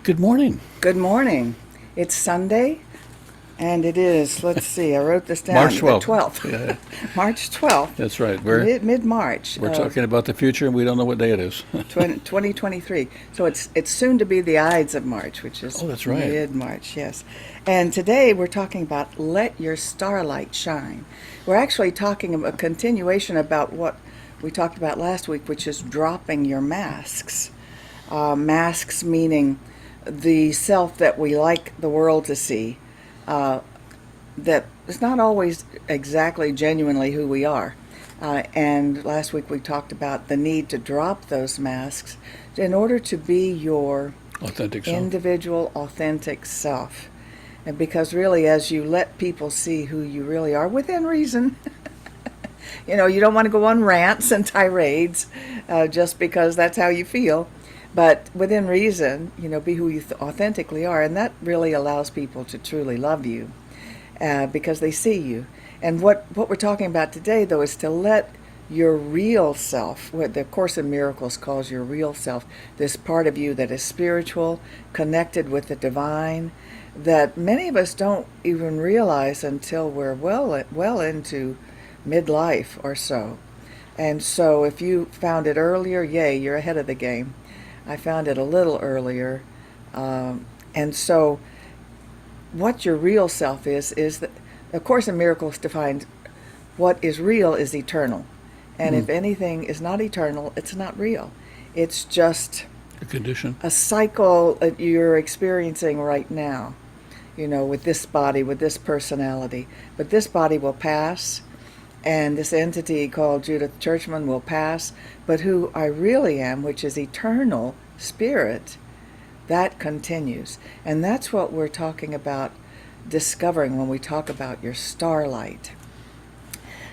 Good morning. Good morning. It's Sunday, and it is, let's see, I wrote this down, March the 12th. 12th. Yeah, March 12th, that's right. mid-March We're of talking about the future and we don't know what day it is. 2023. So it's soon to be the Ides of March, which is Oh, that's right. mid-March, yes. And today we're talking about let your starlight shine. We're actually talking about a continuation about what we talked about last week, which is dropping your masks. Masks meaning the self that we like the world to see, uh, that is not always exactly genuinely who we are. And last week we talked about the need to drop those masks in order to be your Authentic self. individual, authentic self. And because really, as you let people see who you really are within reason, you don't want to go on rants and tirades just because that's how you feel. But within reason, be who you authentically are. And that really allows people to truly love you because they see you. And what we're talking about today, though, is to let your real self, what the Course in Miracles calls your real self, this part of you that is spiritual, connected with the divine, that many of us don't even realize until we're well into midlife or so. And so if you found it earlier, yay, you're ahead of the game. I found it a little earlier. And so what your real self is that A Course in Miracles defines what is real is eternal. And Mm. if anything is not eternal, it's not real. It's just A condition. a cycle that you're experiencing right now, with this body, with this personality. But this body will pass, and this entity called Judith Churchman will pass. But who I really am, which is eternal spirit, that continues. And that's what we're talking about discovering when we talk about your starlight.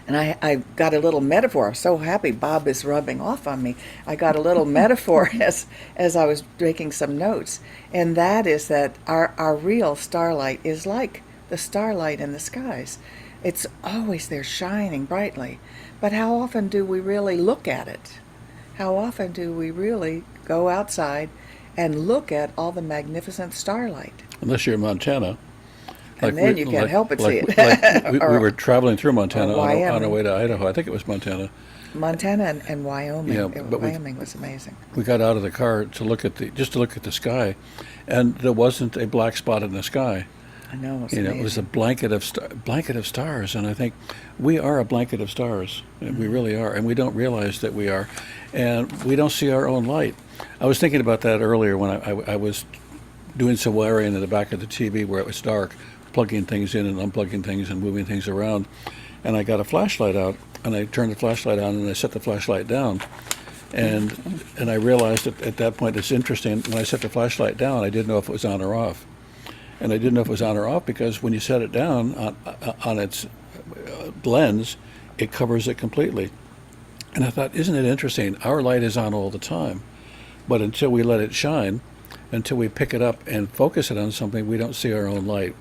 And I got a little metaphor. I'm so happy Bob is rubbing off on me. I got a little metaphor as I was making some notes. And that is that our real starlight is like the starlight in the skies. It's always there shining brightly. But how often do we really look at it? How often do we really go outside and look at all the magnificent starlight? Unless you're in Montana. And then you can't help but see We it. were traveling through Or Montana on our Wyoming. way to Idaho. I think it was Montana. Montana and Wyoming. Yeah, but Wyoming was amazing. we got out of the car to look at the sky, and there wasn't a black spot in the sky. I know, it's It was a amazing. blanket of stars, and I think we are a blanket of stars. We really are, and we don't realize that we are, and we don't see our own light. I was thinking about that earlier when I was doing some wiring in the back of the TV where it was dark, plugging things in and unplugging things and moving things around, and I got a flashlight out, and I turned the flashlight on, and I set the flashlight down, and I realized at that point it's interesting. When I set the flashlight down, I didn't know if it was on or off. And I didn't know if it was on or off because when you set it down on its lens, it covers it completely. And I thought, isn't it interesting? Our light is on all the time, but until we let it shine, until we pick it up and focus it on something, we don't see our own light.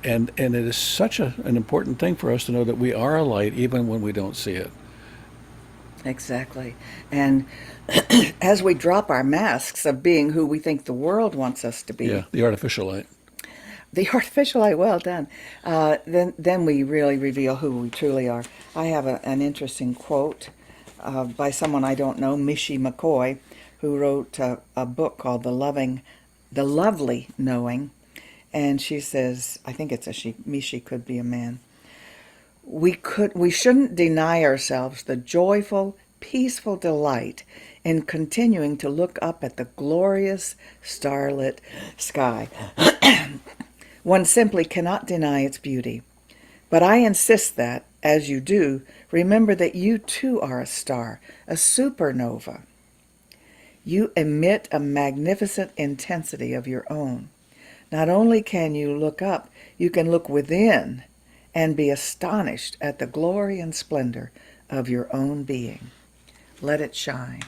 And it is such an important thing for us to know that we are a light even when we don't see it. Exactly. And as we drop our masks of being who we think the world wants us to Yeah, be, the artificial light. the artificial light, well done, then we really reveal who we truly are. I have an interesting quote by someone I don't know, Mishi McCoy, who wrote a book called The Lovely Knowing. And she says, I think it's a she, Mishi could be a man. We shouldn't deny ourselves the joyful, peaceful delight in continuing to look up at the glorious starlit sky. One simply cannot deny its beauty. But I insist that, as you do, remember that you too are a star, a supernova. You emit a magnificent intensity of your own. Not only can you look up, you can look within and be astonished at the glory and splendor of your own being. Let it shine.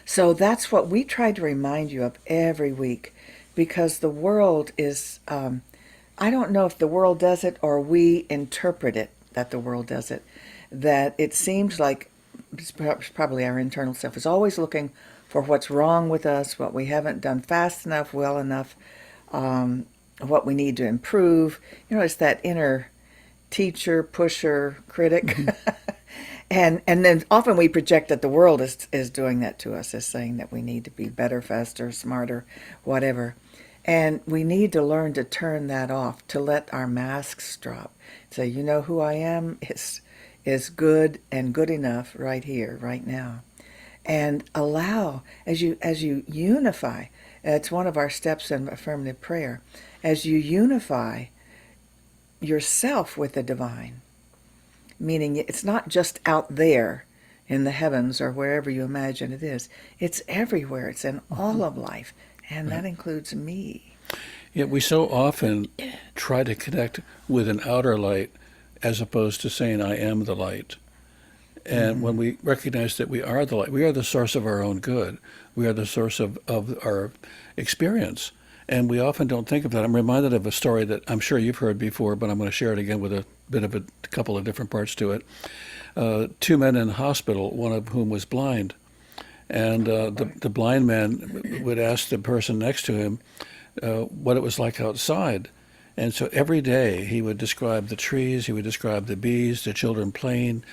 So that's what we try to remind you of every week, because the world is, I don't know if the world does it or we interpret it that the world does it, that it seems like it's probably our internal self, is always looking for what's wrong with us, what we haven't done fast enough, well enough, what we need to improve. It's that inner teacher, pusher, critic. And then often we project that the world is doing that to us, is saying that we need to be better, faster, smarter, whatever. And we need to learn to turn that off, to let our masks drop. Say, who I am is good and good enough right here, right now. And allow, as you unify, it's one of our steps in affirmative prayer, as you unify yourself with the divine, meaning it's not just out there in the heavens or wherever you imagine it is. It's everywhere. It's in all of life, and that includes me. Yet we so often try to connect with an outer light as opposed to saying, I am the light. And when we recognize that we are the light, we are the source of our own good. We are the source of our experience. And we often don't think of that. I'm reminded of a story that I'm sure you've heard before, but I'm going to share it again with a bit of a couple of different parts to it. Two men in hospital, one of whom was blind. And the blind man would ask the person next to him what it was like outside. And so every day he would describe the trees, he would describe the bees, the children playing,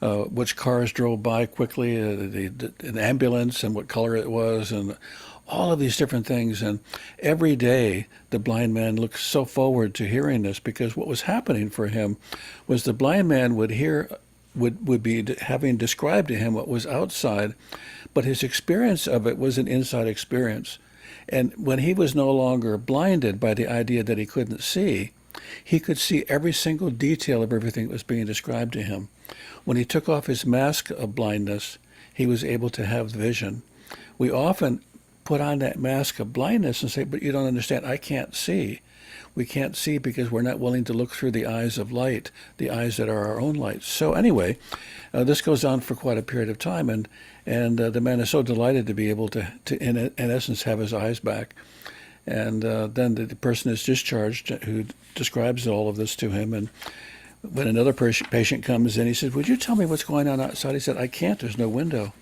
which cars drove by quickly, an ambulance and what color it was, and all of these different things. And every day the blind man looked so forward to hearing this, because what was happening for him was the blind man would be having described to him what was outside, but his experience of it was an inside experience. And when he was no longer blinded by the idea that he couldn't see, he could see every single detail of everything that was being described to him. When he took off his mask of blindness, he was able to have vision. We often put on that mask of blindness and say, but you don't understand, I can't see. We can't see because we're not willing to look through the eyes of light, the eyes that are our own light. So anyway, this goes on for quite a period of time, and the man is so delighted to be able to in essence, have his eyes back. And then the person is discharged who describes all of this to him. And when another patient comes in, he says, would you tell me what's going on outside? He said, I can't, there's no window.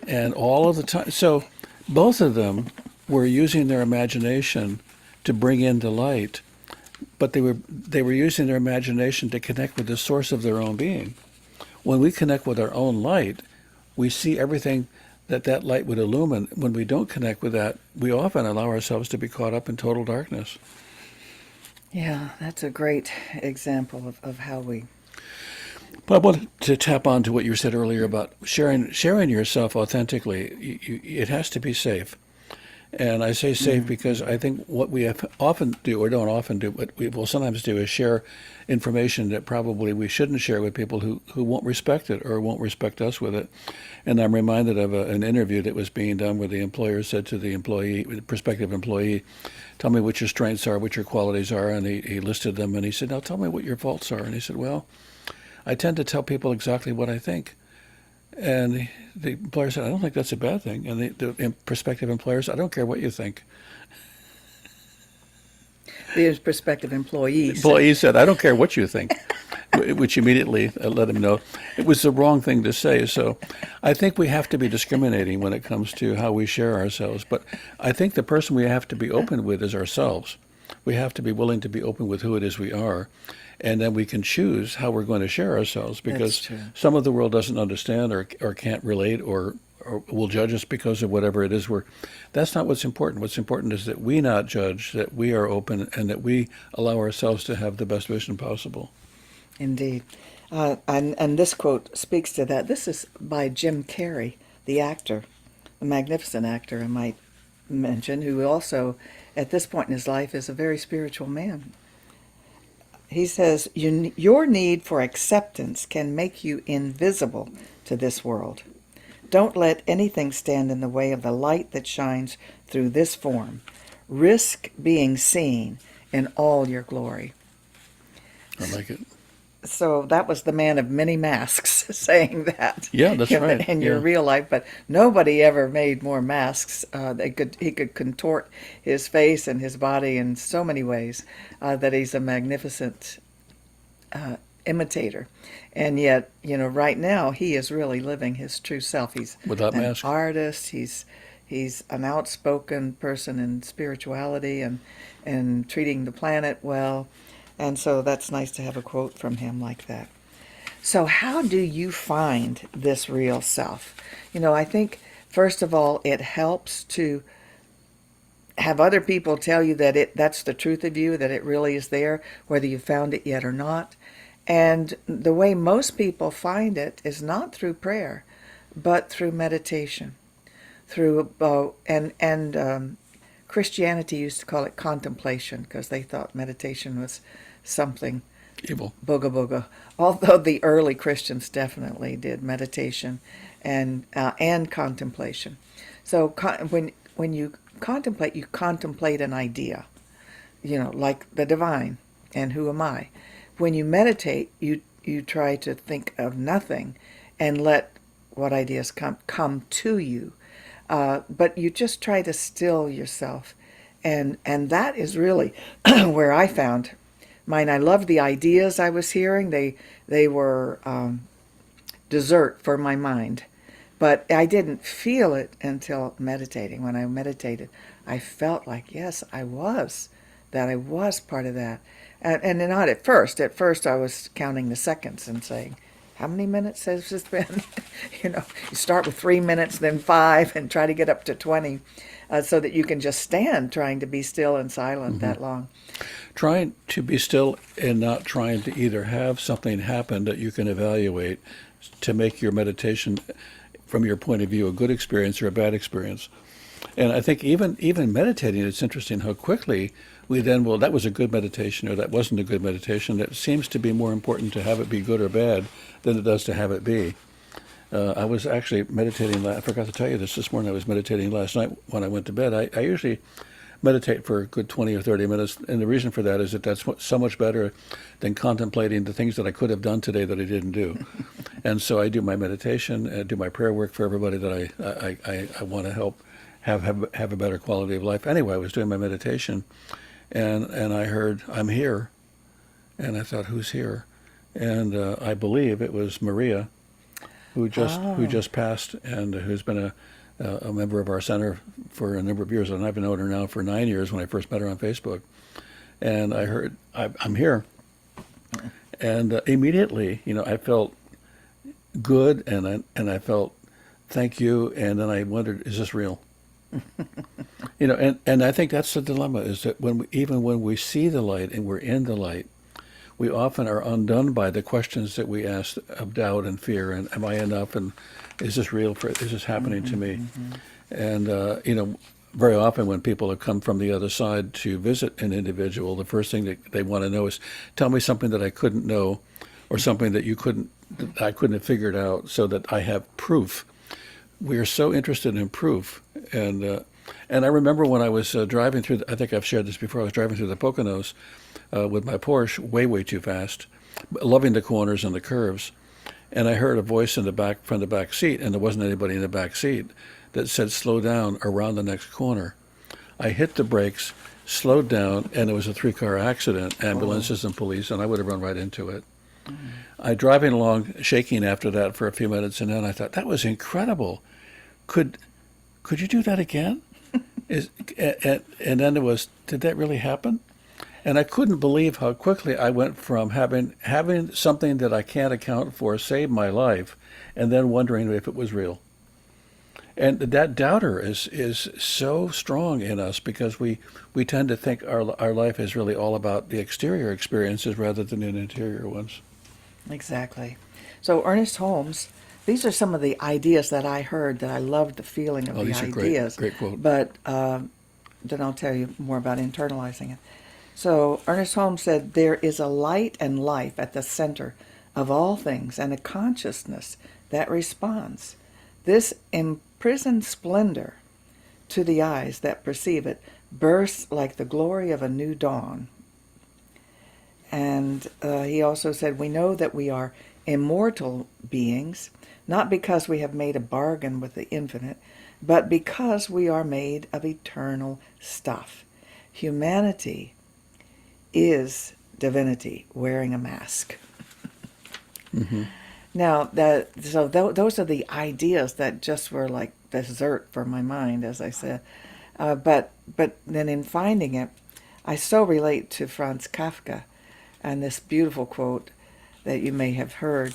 And all of the time, so both of them were using their imagination to bring in the light, but they were using their imagination to connect with the source of their own being. When we connect with our own light, we see everything that light would illumine. When we don't connect with that, we often allow ourselves to be caught up in total darkness. Yeah, that's a great example of how we... But I wanted to tap on to what you said earlier about sharing yourself authentically. It has to be safe. And I say safe because I think what we often do, or don't often do, but we will sometimes do, is share information that probably we shouldn't share with people who won't respect it or won't respect us with it. And I'm reminded of an interview that was being done where the employer said to the prospective employee, tell me what your strengths are, what your qualities are, and he listed them, and he said, now tell me what your faults are. And he said, well, I tend to tell people exactly what I think. And the employer said, I don't think that's a bad thing. And the prospective employer said, I don't care what you think. The prospective employee said, I don't care what you think, which immediately let him know it was the wrong thing to say. So I think we have to be discriminating when it comes to how we share ourselves. But I think the person we have to be open with is ourselves. We have to be willing to be open with who it is we are. And then we can choose how we're going to share ourselves, because some of the world doesn't understand or can't relate or will judge us because of whatever it is that's not what's important. What's important is that we not judge, that we are open, and that we allow ourselves to have the best vision possible. Indeed. And this quote speaks to that. This is by Jim Carrey, the actor, a magnificent actor, I might mention, who also, at this point in his life, is a very spiritual man. He says, your need for acceptance can make you invisible to this world. Don't let anything stand in the way of the light that shines through this form. Risk being seen in all your glory. I like it. So that was the man of many masks saying that. Yeah, that's right. In your real life, but nobody ever made more masks. He could contort his face and his body in so many ways that he's a magnificent imitator. And yet, right now he is really living his true self. He's Without an mask. artist. He's an outspoken person in spirituality and treating the planet well. And so that's nice to have a quote from him like that. So how do you find this real self? I think, first of all, it helps to have other people tell you that that's the truth of you, that it really is there, whether you found it yet or not. And the way most people find it is not through prayer, but through meditation. Through Christianity used to call it contemplation because they thought meditation was something Evil. booga booga. Although the early Christians definitely did meditation and contemplation. So when you contemplate an idea, like the divine and who am I. When you meditate, you try to think of nothing and let what ideas come to you. But you just try to still yourself. And that is really where I found mine. I loved the ideas I was hearing. They were dessert for my mind. But I didn't feel it until meditating. When I meditated, I felt like, yes, I was part of that. And not at first. At first I was counting the seconds and saying, how many minutes has this been? You start with 3 minutes, then 5, and try to get up to 20 so that you can just stand trying to be still and silent that long. Trying to be still and not trying to either have something happen that you can evaluate to make your meditation, from your point of view, a good experience or a bad experience. And I think even meditating, it's interesting how quickly we then, well, that was a good meditation or that wasn't a good meditation. It seems to be more important to have it be good or bad than it does to have it be. I was actually meditating, I forgot to tell you this morning, I was meditating last night when I went to bed. I usually meditate for a good 20 or 30 minutes, and the reason for that is that that's so much better than contemplating the things that I could have done today that I didn't do. And so I do my meditation, I do my prayer work for everybody that I want to help have a better quality of life. Anyway, I was doing my meditation, and I heard, I'm here, and I thought, who's here? And I believe it was Maria, who just passed, and who's been a member of our center for a number of years, and I've known her now for 9 years when I first met her on Facebook. And I heard, I'm here. And immediately, I felt good, and I felt thank you, and then I wondered, is this real? And I think that's the dilemma, is that even when we see the light and we're in the light, we often are undone by the questions that we ask of doubt and fear, and am I enough, and is this real, is this happening to me? And very often when people have come from the other side to visit an individual, the first thing that they want to know is, tell me something that I couldn't know, or something that I couldn't have figured out, so that I have proof. We are so interested in proof, and I remember when I was driving through, I think I've shared this before, I was driving through the Poconos with my Porsche way too fast, loving the corners and the curves, and I heard a voice in the back, from the back seat, and there wasn't anybody in the back seat, that said, slow down, around the next corner. I hit the brakes, slowed down, and it was a 3-car accident, ambulances and police, and I would have run right into it. I driving along, shaking after that for a few minutes, and then I thought, that was incredible. Could you do that again? And then it was, did that really happen? And I couldn't believe how quickly I went from having something that I can't account for save my life, and then wondering if it was real. And that doubter is so strong in us, because we tend to think our life is really all about the exterior experiences rather than the interior ones. Exactly. So Ernest Holmes, these are some of the ideas that I heard that I loved the feeling of the these ideas. Are great quote. But then I'll tell you more about internalizing it. So Ernest Holmes said, there is a light and life at the center of all things, and a consciousness that responds. This imprisoned splendor to the eyes that perceive it bursts like the glory of a new dawn. And he also said, we know that we are immortal beings, not because we have made a bargain with the infinite, but because we are made of eternal stuff. Humanity is divinity wearing a mask. Now, those are the ideas that just were like dessert for my mind, as I said. But then in finding it, I so relate to Franz Kafka and this beautiful quote that you may have heard.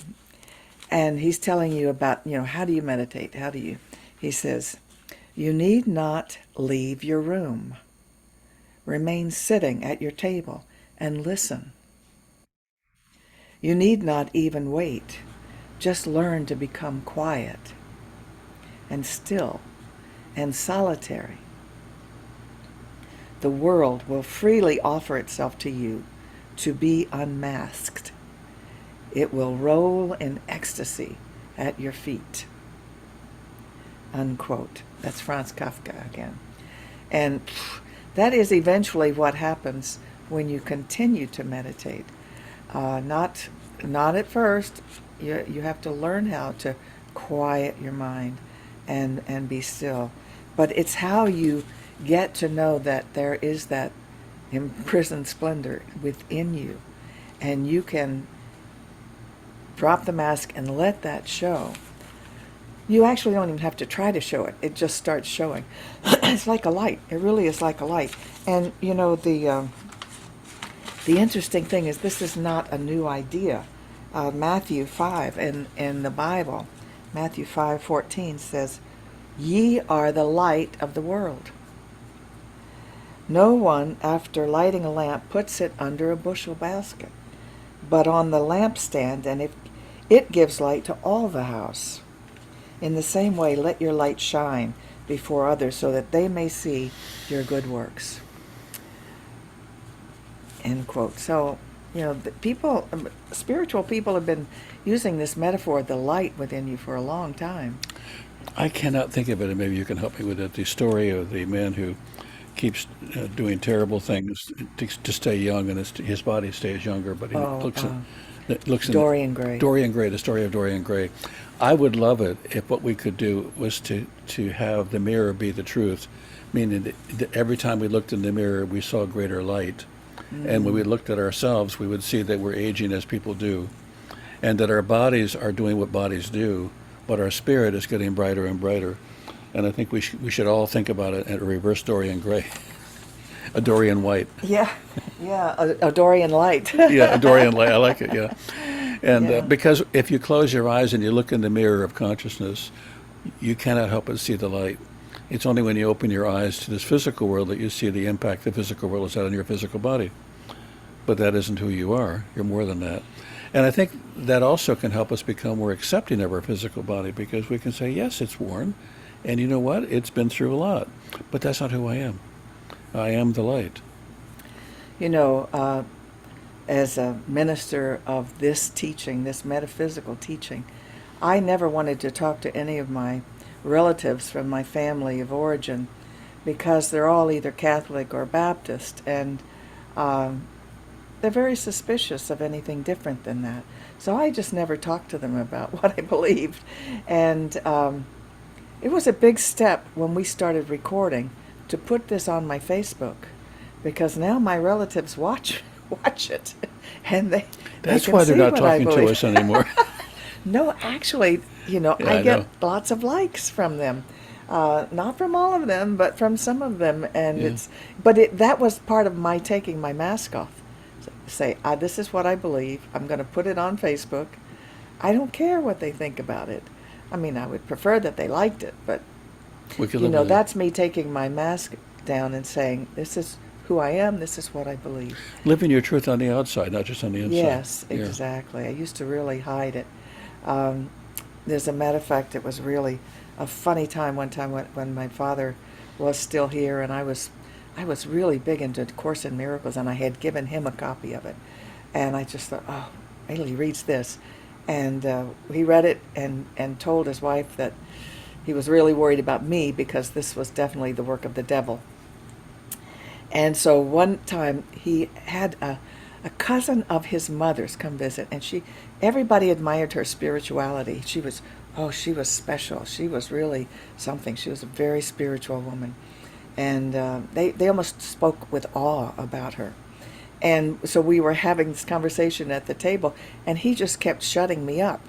And he's telling you about, how do you meditate? He says, you need not leave your room. Remain sitting at your table and listen. You need not even wait. Just learn to become quiet and still and solitary. The world will freely offer itself to you to be unmasked. It will roll in ecstasy at your feet. Unquote. That's Franz Kafka again. And that is eventually what happens when you continue to meditate. Not at first. You have to learn how to quiet your mind and be still. But it's how you get to know that there is that imprisoned splendor within you, and you can drop the mask and let that show. You actually don't even have to try to show it. It just starts showing. It's like a light. It really is like a light. And the interesting thing is this is not a new idea. Matthew 5 in the Bible, Matthew 5:14 says, "Ye are the light of the world. No one, after lighting a lamp, puts it under a bushel basket, but on the lampstand, and it gives light to all the house. In the same way, let your light shine before others, so that they may see your good works." End quote. So, spiritual people have been using this metaphor of the light within you for a long time. I cannot think of it, and maybe you can help me with it. The story of the man who keeps doing terrible things to stay young, and his body stays younger, but he looks Dorian Gray. Dorian Gray, the story of Dorian Gray. I would love it if what we could do was to have the mirror be the truth, meaning that every time we looked in the mirror, we saw greater light. And when we looked at ourselves, we would see that we're aging as people do, and that our bodies are doing what bodies do, but our spirit is getting brighter and brighter. And I think we should all think about it at a reverse Dorian Gray, a Dorian White. Yeah, a Dorian light. Yeah, a Dorian Light. I like it. Yeah, and Yeah. Because if you close your eyes and you look in the mirror of consciousness, you cannot help but see the light. It's only when you open your eyes to this physical world that you see the impact the physical world has had on your physical body. But that isn't who you are. You're more than that. And I think that also can help us become more accepting of our physical body, because we can say, yes, it's worn. And you know what? It's been through a lot. But that's not who I am. I am the light. As a minister of this teaching, this metaphysical teaching, I never wanted to talk to any of my relatives from my family of origin, because they're all either Catholic or Baptist, and they're very suspicious of anything different than that. So I just never talked to them about what I believed. And it was a big step when we started recording to put this on my Facebook, because now my relatives watch it, and That's they can why they're see not what I talking to believe. us anymore. No, actually, I get lots of likes from them. Not from all of them, but from some of them. And Yeah. that was part of my taking my mask off. Say, this is what I believe. I'm going to put it on Facebook. I don't care what they think about it. I mean, I would prefer that they liked it, but, We could live with it. that's me taking my mask down and saying, this is who I am, this is what I believe. Living your truth on the outside, not just on the inside. Yes, Yeah. exactly. I used to really hide it. As a matter of fact, it was really a funny time one time when my father was still here, and I was really big into Course in Miracles, and I had given him a copy of it. And I just thought, oh, Haley reads this. And he read it and told his wife that he was really worried about me, because this was definitely the work of the devil. And so one time he had a cousin of his mother's come visit, and everybody admired her spirituality. She was special. She was really something. She was a very spiritual woman. And they almost spoke with awe about her. And so we were having this conversation at the table, and he just kept shutting me up,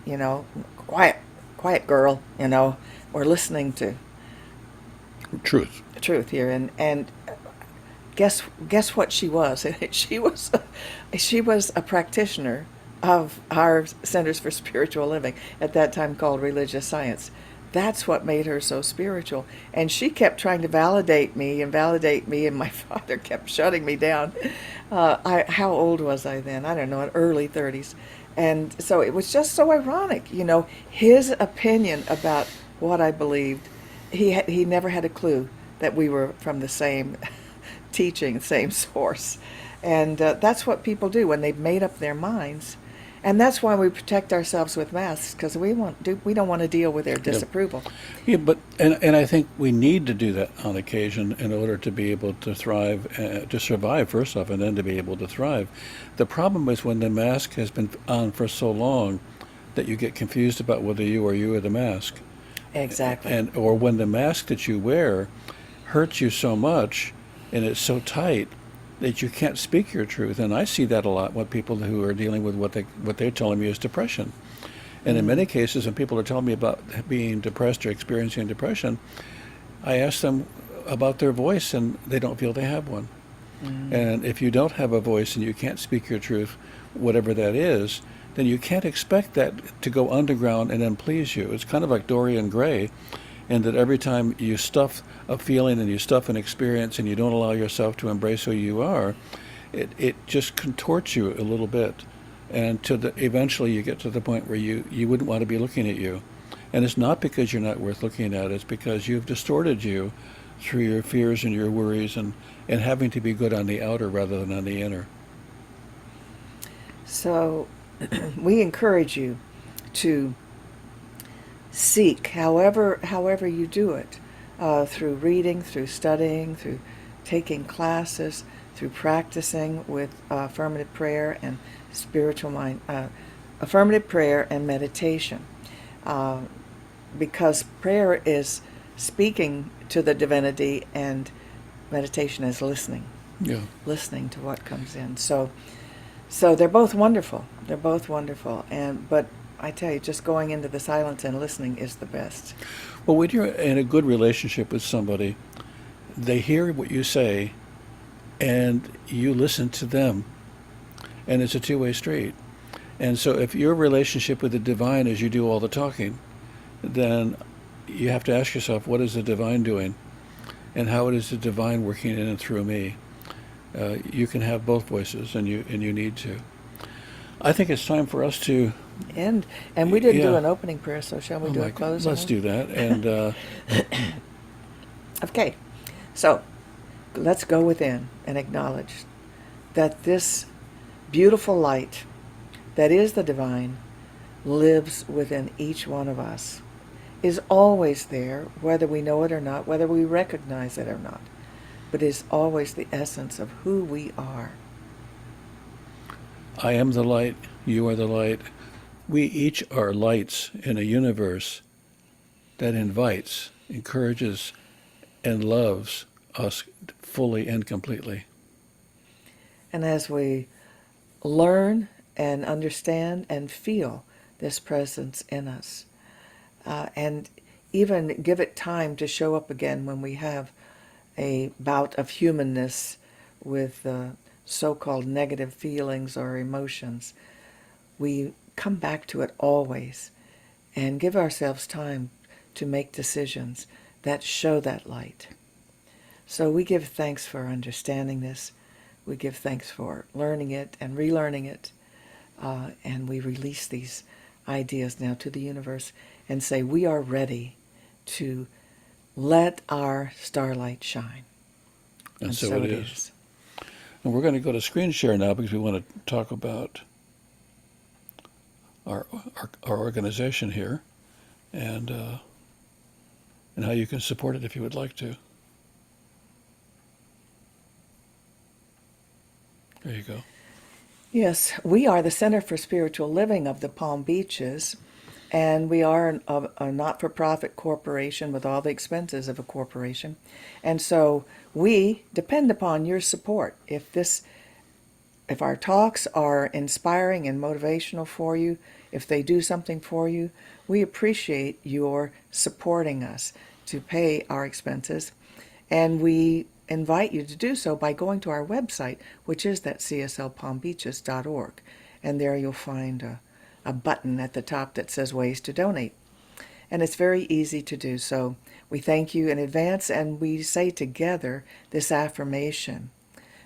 quiet, quiet girl, we're listening to Truth. the truth here. And guess what she was? She was a practitioner of our Centers for Spiritual Living, at that time called Religious Science. That's what made her so spiritual. And she kept trying to validate me, and my father kept shutting me down. How old was I then? I don't know, in early 30s. And so it was just so ironic, his opinion about what I believed. He never had a clue that we were from the same teaching, same source. And that's what people do when they've made up their minds. And that's why we protect ourselves with masks, because we don't want to deal with their disapproval. Yeah, but and I think we need to do that on occasion in order to be able to thrive, to survive first off, and then to be able to thrive. The problem is when the mask has been on for so long that you get confused about whether you are the mask. Exactly. And or when the mask that you wear hurts you so much and it's so tight that you can't speak your truth. And I see that a lot with people who are dealing with what they're telling me is depression. And in many cases, when people are telling me about being depressed or experiencing depression, I ask them about their voice, and they don't feel they have one. And if you don't have a voice and you can't speak your truth, whatever that is, then you can't expect that to go underground and then please you. It's kind of like Dorian Gray, in that every time you stuff a feeling and you stuff an experience and you don't allow yourself to embrace who you are, it just contorts you a little bit. And eventually you get to the point where you wouldn't want to be looking at you. And it's not because you're not worth looking at, it's because you've distorted you through your fears and your worries and having to be good on the outer rather than on the inner. So we encourage you to seek, however you do it, through reading, through studying, through taking classes, through practicing with affirmative prayer and spiritual mind, affirmative prayer and meditation, because prayer is speaking to the divinity and meditation is listening, listening to what comes in. So they're both wonderful. They're both wonderful, but I tell you, just going into the silence and listening is the best. Well, when you're in a good relationship with somebody, they hear what you say, and you listen to them, and it's a two-way street. And so if your relationship with the divine is you do all the talking, then you have to ask yourself, what is the divine doing? And how is the divine working in and through me? You can have both voices, and you need to. I think it's time for us to And we didn't do an opening prayer, so shall we do a closing? Let's do that. And okay, so let's go within and acknowledge that this beautiful light that is the divine lives within each one of us, is always there, whether we know it or not, whether we recognize it or not, but is always the essence of who we are. I am the light, you are the light. We each are lights in a universe that invites, encourages, and loves us fully and completely. And as we learn and understand and feel this presence in us, and even give it time to show up again when we have a bout of humanness with so-called negative feelings or emotions, we come back to it always and give ourselves time to make decisions that show that light. So we give thanks for understanding this. We give thanks for learning it and relearning it. And we release these ideas now to the universe and say we are ready to let our starlight shine. And so it is. And we're going to go to screen share now because we want to talk about our organization here and how you can support it if you would like to. There you go. Yes, we are the Center for Spiritual Living of the Palm Beaches, and we are a not-for-profit corporation with all the expenses of a corporation. And so we depend upon your support. If this if our talks are inspiring and motivational for you, if they do something for you, we appreciate your supporting us to pay our expenses. And we invite you to do so by going to our website, which is that cslpalmbeaches.org. And there you'll find a button at the top that says Ways to Donate. And it's very easy to do so. We thank you in advance, and we say together this affirmation.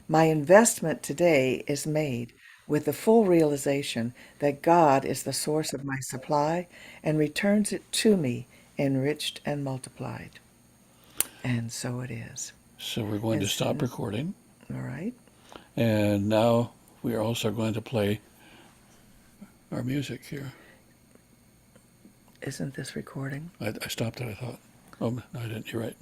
My investment today is made with the full realization that God is the source of my supply and returns it to me enriched and multiplied. And so it is. So we're going to stop recording. All right. And now we are also going to play our music here. Isn't this recording? I stopped it, I thought. Oh, no, I didn't. You're right.